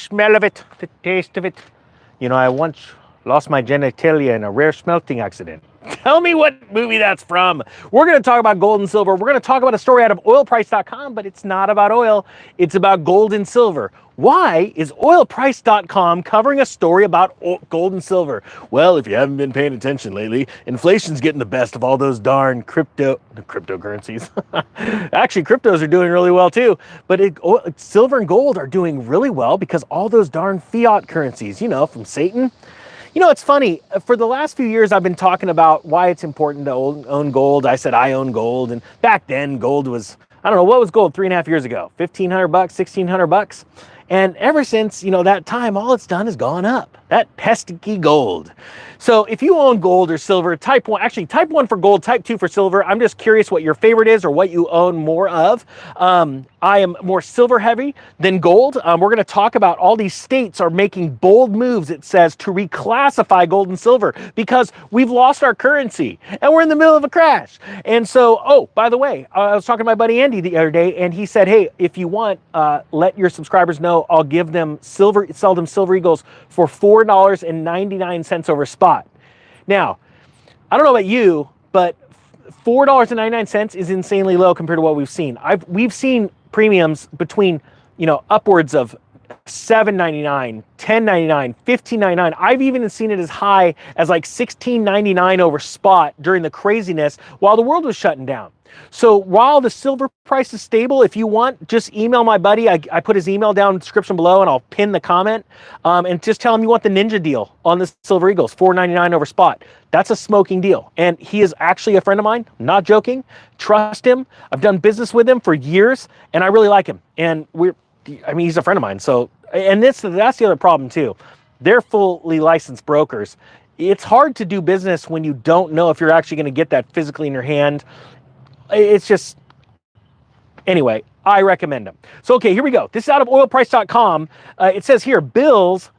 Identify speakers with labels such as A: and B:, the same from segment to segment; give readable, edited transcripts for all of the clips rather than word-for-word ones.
A: smell of it, the taste of it. You know, I once lost my genitalia in a rare smelting accident. Tell me what movie that's from. We're going to talk about gold and silver. We're going to talk about a story out of oilprice.com, but it's not about oil. It's about gold and silver. Why is oilprice.com covering a story about gold and silver? Well, if you haven't been paying attention lately, inflation's getting the best of all those darn cryptocurrencies. Actually, cryptos are doing really well too, but silver and gold are doing really well because all those darn fiat currencies, you know, from Satan. You know, it's funny, for the last few years, I've been talking about why it's important to own gold. I said I own gold, and back then gold was, I don't know, what was gold 3.5 years ago? 1,500 bucks, 1,600 bucks? And ever since, you know, that time, all it's done is gone up. That pesky gold. So if you own gold or silver, type 1, actually type 1 for gold, type 2 for silver. I'm just curious what your favorite is or what you own more of. I am more silver heavy than gold. We're going to talk about all these states are making bold moves, it says, to reclassify gold and silver because we've lost our currency and we're in the middle of a crash. And so, oh, by the way, I was talking to my buddy Andy the other day and he said, hey, if you want, let your subscribers know I'll give them silver, sell them silver eagles for $4.99 over spot. Now, I don't know about you, but $4.99 is insanely low compared to what we've seen. We've seen premiums between, you know, upwards of $7.99, $10.99, $15.99. I've even seen it as high as like $16.99 over spot during the craziness while the world was shutting down. So while the silver price is stable, if you want, just email my buddy. I put his email down in the description below and I'll pin the comment. And just tell him you want the ninja deal on the silver eagles, $4.99 over spot. That's a smoking deal. And he is actually a friend of mine, not joking. Trust him. I've done business with him for years and I really like him. And he's a friend of mine. So, and that's the other problem too. They're fully licensed brokers. It's hard to do business when you don't know if you're actually going to get that physically in your hand. It's just, anyway, I recommend them. So, okay, here we go. This is out of oilprice.com. It says here, bills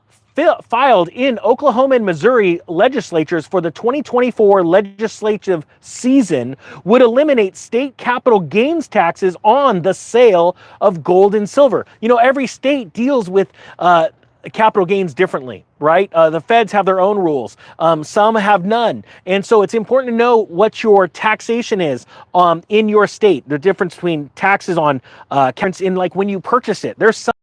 A: filed in Oklahoma and Missouri legislatures for the 2024 legislative season would eliminate state capital gains taxes on the sale of gold and silver. You know, every state deals with capital gains differently, right? The feds have their own rules. Some have none. And so it's important to know what your taxation is in your state. The difference between taxes on currency in like when you purchase it. There's some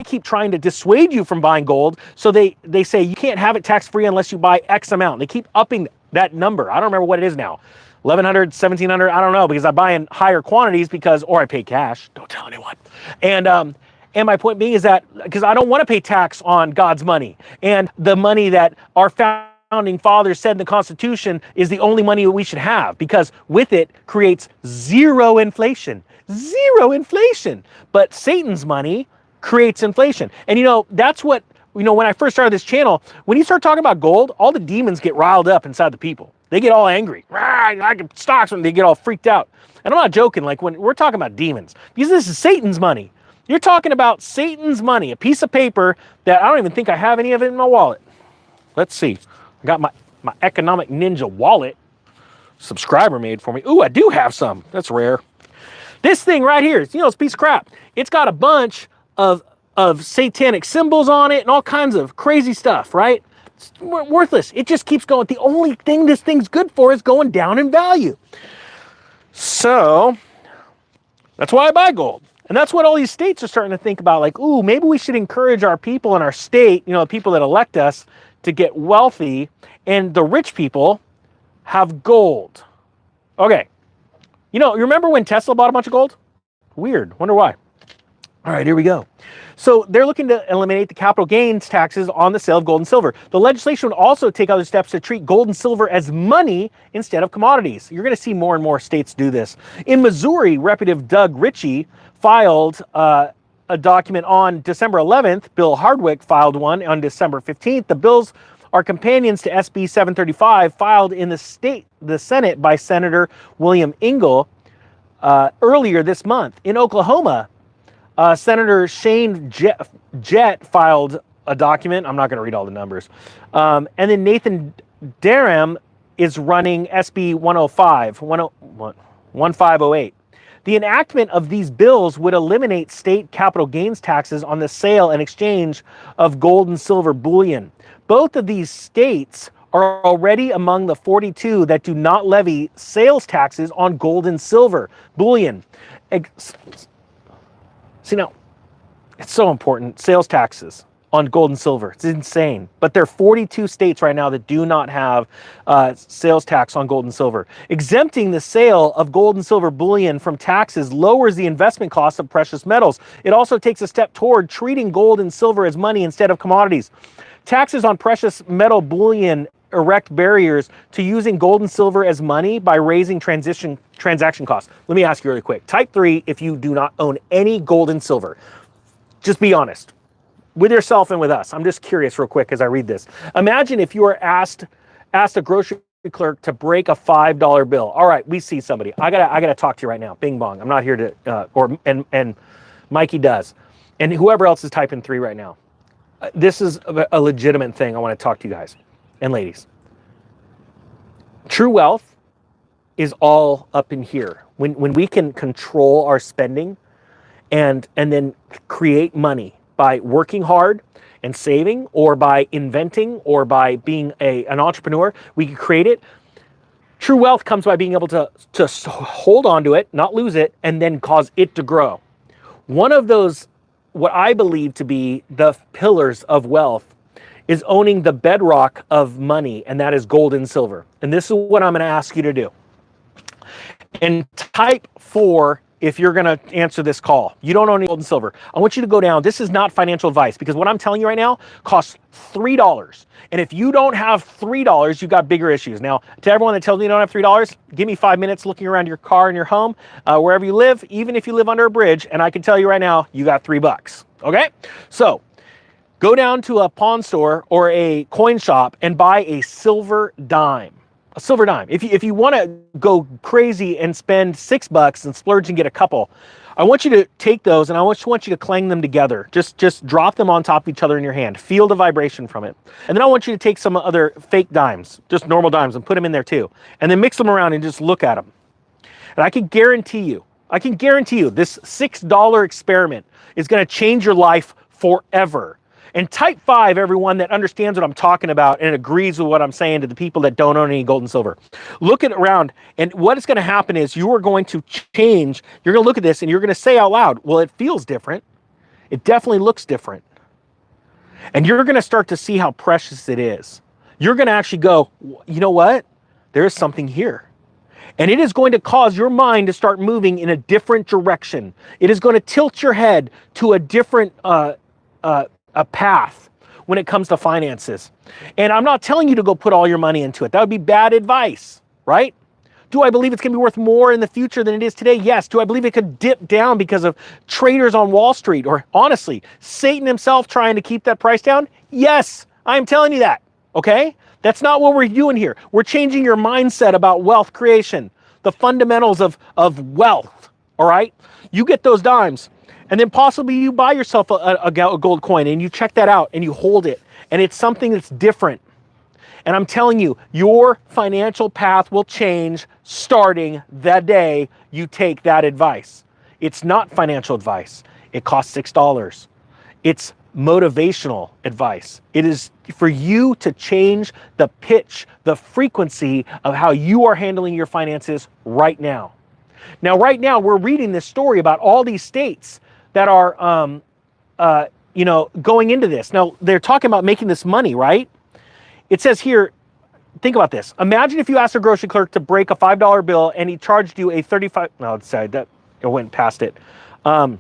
A: keep trying to dissuade you from buying gold. So they say you can't have it tax-free unless you buy X amount. They keep upping that number. I don't remember what it is now. 1,100, 1,700, I don't know, because I buy in higher quantities or I pay cash. Don't tell anyone. And my point being is that because I don't want to pay tax on God's money and the money that our founding fathers said in the Constitution is the only money that we should have because with it creates zero inflation. Zero inflation. But Satan's money creates inflation. And you know, that's what, you know, when I first started this channel, when you start talking about gold, all the demons get riled up inside the people. They get all angry. I get stocks when they get all freaked out. And I'm not joking, like when we're talking about demons, because this is Satan's money. You're talking about Satan's money, a piece of paper that I don't even think I have any of it in my wallet. Let's see. I got my Economic Ninja wallet. Subscriber made for me. Ooh, I do have some. That's rare. This thing right here, you know, it's a piece of crap. It's got a bunch of satanic symbols on it and all kinds of crazy stuff, right? It's worthless. It just keeps going. The only thing this thing's good for is going down in value. So that's why I buy gold. And that's what all these states are starting to think about, like, ooh, maybe we should encourage our people in our state, you know, the people that elect us, to get wealthy, and the rich people have gold. Okay. You know, you remember when Tesla bought a bunch of gold? Weird. Wonder why. All right, here we go. So they're looking to eliminate the capital gains taxes on the sale of gold and silver. The legislation would also take other steps to treat gold and silver as money instead of commodities. You're going to see more and more states do this. In Missouri, Representative Doug Ritchie filed a document on December 11th. Bill Hardwick filed one on December 15th. The bills are companions to SB 735 filed in the Senate by Senator William Ingle earlier this month. In Oklahoma, Senator Shane Jett filed a document. I'm not going to read all the numbers. And then Nathan Durham is running SB 105, 1508. The enactment of these bills would eliminate state capital gains taxes on the sale and exchange of gold and silver bullion. Both of these states are already among the 42 that do not levy sales taxes on gold and silver bullion. See, now, it's so important. Sales taxes on gold and silver. It's insane. But there are 42 states right now that do not have sales tax on gold and silver. Exempting the sale of gold and silver bullion from taxes lowers the investment costs of precious metals. It also takes a step toward treating gold and silver as money instead of commodities. Taxes on precious metal bullion erect barriers to using gold and silver as money by raising transaction costs. Let me ask you really quick. Type 3 if you do not own any gold and silver. Just be honest with yourself and with us. I'm just curious real quick as I read this. Imagine if you were asked a grocery clerk to break a $5 bill. All right, we see somebody. I gotta talk to you right now. Bing bong. I'm not here to and Mikey does, and whoever else is typing 3 right now. This is a legitimate thing. I want to talk to you guys and ladies. True wealth is all up in here. When we can control our spending and then create money by working hard and saving, or by inventing, or by being an entrepreneur, we can create it. True wealth comes by being able to hold on to it, not lose it, and then cause it to grow. One of those, what I believe to be the pillars of wealth, is owning the bedrock of money, and that is gold and silver. And this is what I'm going to ask you to do. And type 4 if you're going to answer this call. You don't own any gold and silver. I want you to go down. This is not financial advice, because what I'm telling you right now costs $3. And if you don't have $3, you've got bigger issues. Now, to everyone that tells me you don't have $3, give me 5 minutes looking around your car and your home, wherever you live, even if you live under a bridge, and I can tell you right now, you got $3. Okay? So, go down to a pawn store or a coin shop and buy a silver dime. A silver dime. If you want to go crazy and spend $6 and splurge and get a couple, I want you to take those and I want you to clang them together. Just drop them on top of each other in your hand. Feel the vibration from it. And then I want you to take some other fake dimes, just normal dimes, and put them in there too. And then mix them around and just look at them. And I can guarantee you this $6 experiment is going to change your life forever. And type 5, everyone that understands what I'm talking about and agrees with what I'm saying to the people that don't own any gold and silver. Look at around, and what is going to happen is you are going to change. You're going to look at this and you're going to say out loud, well, it feels different. It definitely looks different. And you're going to start to see how precious it is. You're going to actually go, you know what? There is something here. And it is going to cause your mind to start moving in a different direction. It is going to tilt your head to a different a path when it comes to finances. And I'm not telling you to go put all your money into it. That would be bad advice, right? Do I believe it's going to be worth more in the future than it is today? Yes. Do I believe it could dip down because of traders on Wall Street, or honestly, Satan himself trying to keep that price down? Yes, I'm telling you that, okay? That's not what we're doing here. We're changing your mindset about wealth creation, the fundamentals of wealth, all right? You get those dimes. And then possibly you buy yourself a gold coin and you check that out and you hold it. And it's something that's different. And I'm telling you, your financial path will change starting the day you take that advice. It's not financial advice. It costs $6. It's motivational advice. It is for you to change the pitch, the frequency of how you are handling your finances right now. Now, right now, we're reading this story about all these states that are, going into this. Now, they're talking about making this money, right? It says here, think about this. Imagine if you asked a grocery clerk to break a $5 bill and he charged you a $35, no, sorry, that I went past it. Here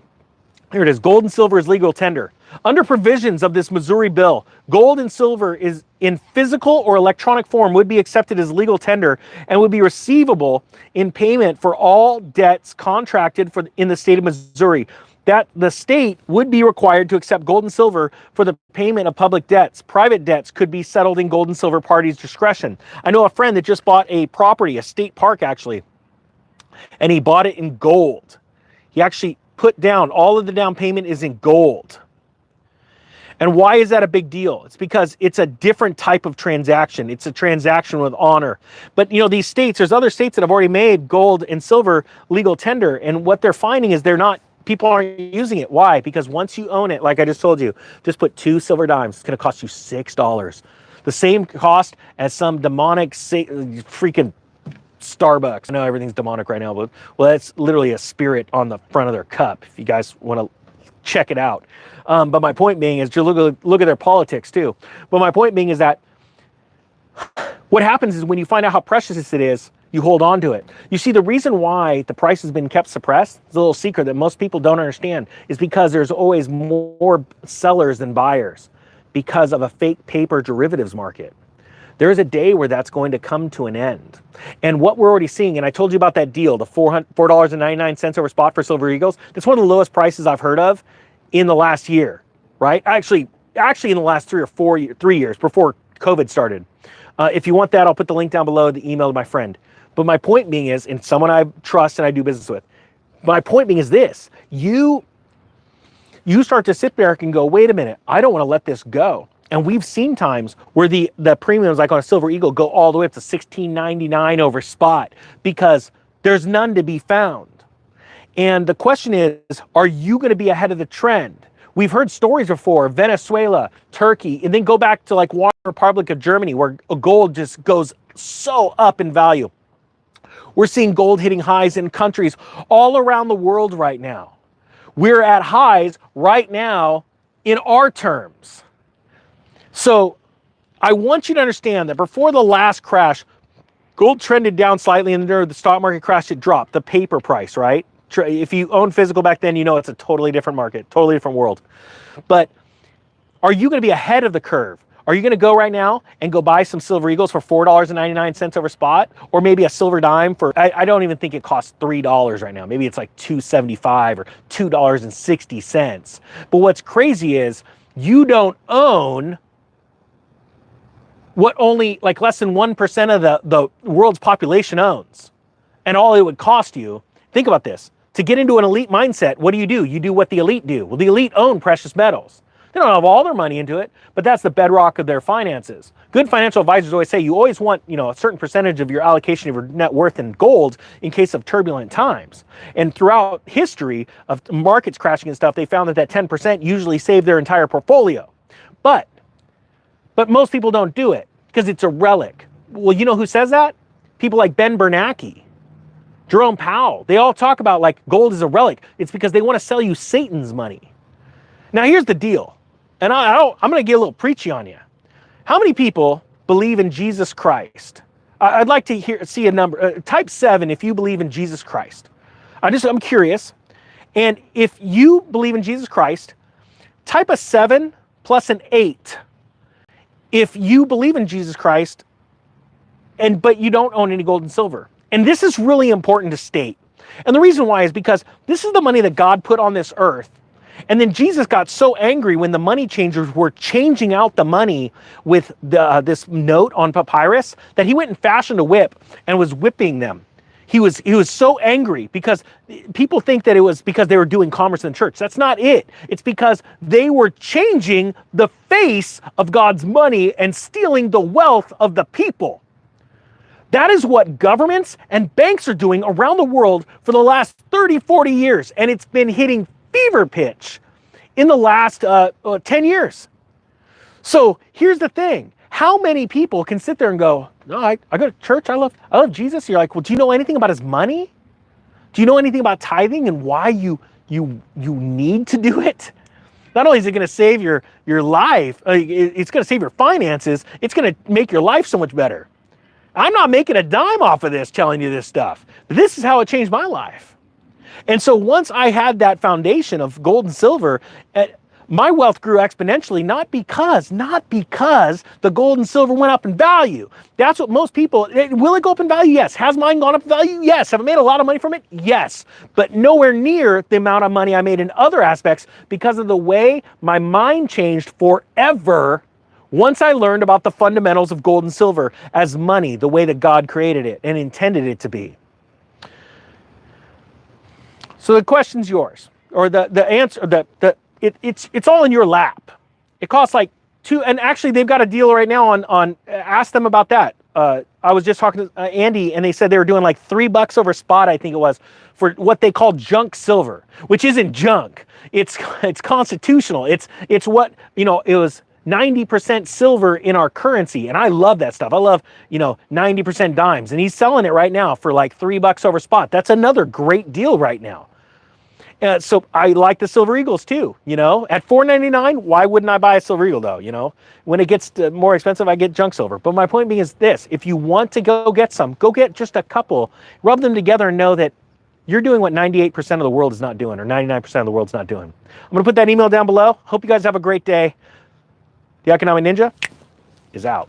A: it is. Gold and silver is legal tender. Under provisions of this Missouri bill, gold and silver is in physical or electronic form would be accepted as legal tender and would be receivable in payment for all debts contracted in the state of Missouri. That the state would be required to accept gold and silver for the payment of public debts. Private debts could be settled in gold and silver parties' discretion. I know a friend that just bought a property, a state park actually, and he bought it in gold. He actually put down, all of the down payment is in gold. And why is that a big deal? It's because it's a different type of transaction. It's a transaction with honor. But you know, these states, there's other states that have already made gold and silver legal tender. And what they're finding is people aren't using it. Why? Because once you own it, like I just told you, just put 2 silver dimes. It's going to cost you $6. The same cost as some demonic freaking Starbucks. I know everything's demonic right now, but well, that's literally a spirit on the front of their cup. If you guys want to check it out. But my point being is, to look at their politics too. But my point being is that what happens is when you find out how precious it is, you hold on to it. You see, the reason why the price has been kept suppressed, it's a little secret that most people don't understand, is because there's always more sellers than buyers because of a fake paper derivatives market. There is a day where that's going to come to an end. And what we're already seeing, and I told you about that deal, the $4.99 over spot for Silver Eagles, that's one of the lowest prices I've heard of in the last year, right? Actually in the last 3 years before COVID started. If you want that, I'll put the link down below, the email to my friend. But my point being is, and someone I trust and I do business with, my point being is this: you start to sit there and go, wait a minute, I don't want to let this go. And we've seen times where the premiums, like on a Silver Eagle, go all the way up to $16.99 over spot because there's none to be found. And the question is, are you going to be ahead of the trend? We've heard stories before, Venezuela, Turkey, and then go back to like Republic of Germany, where gold just goes so up in value. We're seeing gold hitting highs in countries all around the world right now. We're at highs right now in our terms. So I want you to understand that before the last crash, gold trended down slightly, and then the stock market crashed, it dropped. The paper price, right? If you own physical back then, you know it's a totally different market, totally different world. But are you going to be ahead of the curve? Are you going to go right now and go buy some Silver Eagles for $4.99 over spot? Or maybe a silver dime for, I don't even think it costs $3 right now. Maybe it's like $2.75 or $2.60. But what's crazy is you don't own what only like less than 1% of the world's population owns. And all it would cost you, think about this, to get into an elite mindset, what do? You do what the elite do. Well, the elite own precious metals. They don't have all their money into it, but that's the bedrock of their finances. Good financial advisors always say you always want, you know, a certain percentage of your allocation of your net worth in gold in case of turbulent times. And throughout history of markets crashing and stuff, they found that 10% usually saved their entire portfolio. But most people don't do it because it's a relic. Well, you know who says that? People like Ben Bernanke, Jerome Powell. They all talk about like gold is a relic. It's because they want to sell you Satan's money. Now here's the deal. And I'm going to get a little preachy on you. How many people believe in Jesus Christ? I'd like to see a number. Type 7 if you believe in Jesus Christ. I'm curious. And if you believe in Jesus Christ, type a 7 plus an 8. If you believe in Jesus Christ, but you don't own any gold and silver. And this is really important to state. And the reason why is because this is the money that God put on this earth. And then Jesus got so angry when the money changers were changing out the money with this note on papyrus that he went and fashioned a whip and was whipping them. He was so angry because people think that it was because they were doing commerce in the church. That's not it. It's because they were changing the face of God's money and stealing the wealth of the people. That is what governments and banks are doing around the world for the last 30, 40 years. And it's been hitting fever pitch in the last 10 years. So here's the thing. How many people can sit there and go, no, I go to church, I love Jesus. You're like, well, do you know anything about his money? Do you know anything about tithing and why you need to do it? Not only is it going to save your life, it's going to save your finances, it's going to make your life so much better. I'm not making a dime off of this telling you this stuff. But this is how it changed my life. And so once I had that foundation of gold and silver, my wealth grew exponentially, not because the gold and silver went up in value. That's what most people, will it go up in value? Yes. Has mine gone up in value? Yes. Have I made a lot of money from it? Yes. But nowhere near the amount of money I made in other aspects because of the way my mind changed forever once I learned about the fundamentals of gold and silver as money, the way that God created it and intended it to be. So the question's yours, or the answer, it's all in your lap. It costs like and actually they've got a deal right now on ask them about that. I was just talking to Andy, and they said they were doing like $3 over spot, I think it was, for what they call junk silver, which isn't junk. It's constitutional. It's what, you know, it was 90% silver in our currency, and I love that stuff. I love, you know, 90% dimes, and he's selling it right now for like $3 over spot. That's another great deal right now. So I like the Silver Eagles too, you know. At $4.99, why wouldn't I buy a Silver Eagle though, you know? When it gets more expensive, I get junk silver. But my point being is this: if you want to go get some, go get just a couple, rub them together, and know that you're doing what 98% of the world is not doing, or 99% of the world's not doing. I'm going to put that email down below. Hope you guys have a great day. The Economic Ninja is out.